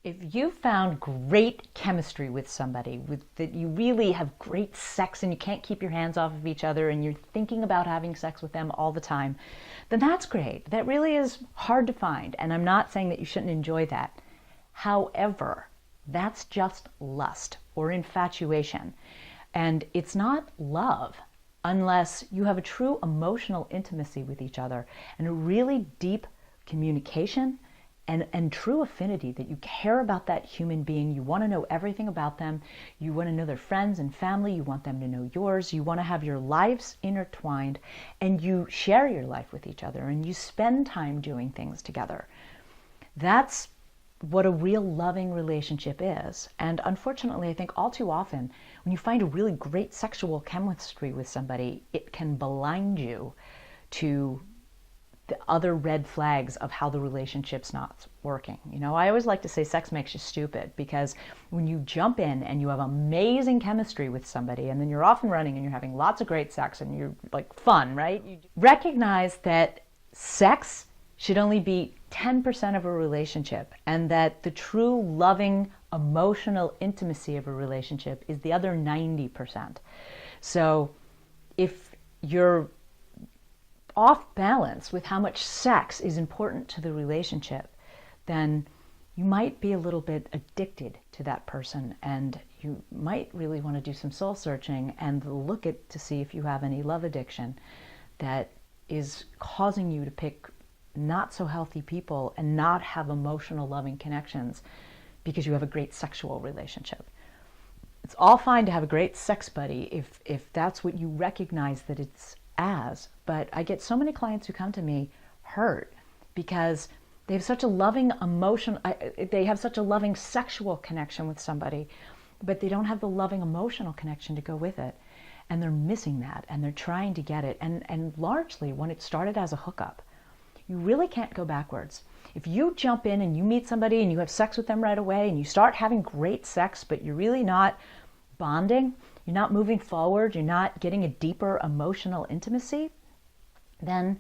If you found great chemistry with somebody, that you really have great sex and you can't keep your hands off of each other and you're thinking about having sex with them all the time, then that's great. That really is hard to find, and I'm not saying that you shouldn't enjoy that. However, that's just lust or infatuation, and it's not love unless you have a true emotional intimacy with each other and a really deep communication and true affinity, that you care about that human being. You want to know everything about them. You want to know their friends and family. You want them to know yours. You want to have your lives intertwined, and you share your life with each other and you spend time doing things together. That's what a real loving relationship is. And unfortunately, I think all too often, when you find a really great sexual chemistry with somebody, it can blind you to the other red flags of how the relationship's not working. You know, I always like to say sex makes you stupid, because when you jump in and you have amazing chemistry with somebody and then you're off and running and you're having lots of great sex and you're like fun, right? You recognize that sex should only be 10% of a relationship, and that the true loving emotional intimacy of a relationship is the other 90%. So if you're off balance with how much sex is important to the relationship, then you might be a little bit addicted to that person, and you might really want to do some soul searching and look at to see if you have any love addiction that is causing you to pick not so healthy people and not have emotional loving connections because you have a great sexual relationship. It's all fine to have a great sex buddy if that's what you recognize that it's as, but I get so many clients who come to me hurt because they have such a loving they have such a loving sexual connection with somebody, but they don't have the loving emotional connection to go with it, and they're missing that, and they're trying to get it, and largely when it started as a hookup, you really can't go backwards. If you jump in and you meet somebody and you have sex with them right away and you start having great sex, but you're really not bonding, you're not moving forward, you're not getting a deeper emotional intimacy, then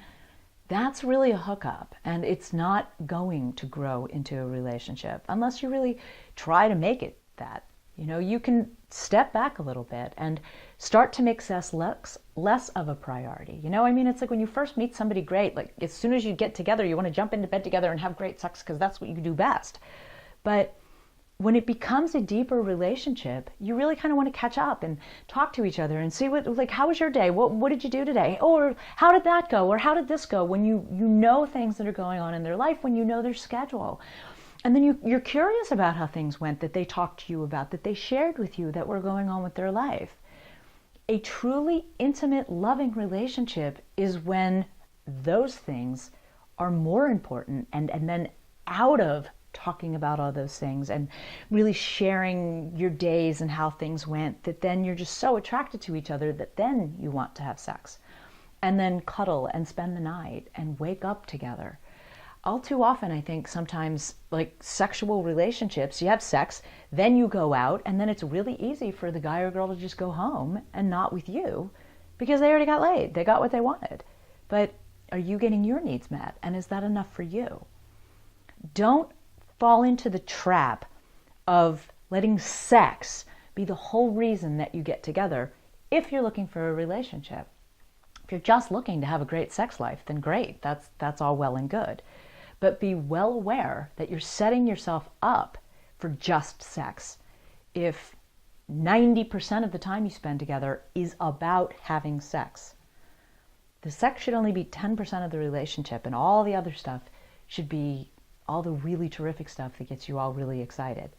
that's really a hookup, and it's not going to grow into a relationship unless you really try to make it that. You know, you can step back a little bit and start to make sex less of a priority. You know, I mean, it's like when you first meet somebody great, like as soon as you get together, you want to jump into bed together and have great sex because that's what you do best. But when it becomes a deeper relationship, you really kind of want to catch up and talk to each other and see what, like, how was your day? What did you do today? Or how did that go? Or how did this go? When you know things that are going on in their life, when you know their schedule. And then you're curious about how things went that they talked to you about, that they shared with you, that were going on with their life. A truly intimate, loving relationship is when those things are more important, and then out of talking about all those things and really sharing your days and how things went, that then you're just so attracted to each other that then you want to have sex and then cuddle and spend the night and wake up together. All too often, I think sometimes, like sexual relationships, you have sex, then you go out, and then it's really easy for the guy or girl to just go home and not with you because they already got laid. They got what they wanted. But are you getting your needs met? And is that enough for you? Don't fall into the trap of letting sex be the whole reason that you get together if you're looking for a relationship. If you're just looking to have a great sex life, then great, that's all well and good. But be well aware that you're setting yourself up for just sex if 90% of the time you spend together is about having sex. The sex should only be 10% of the relationship, and all the other stuff should be all the really terrific stuff that gets you all really excited.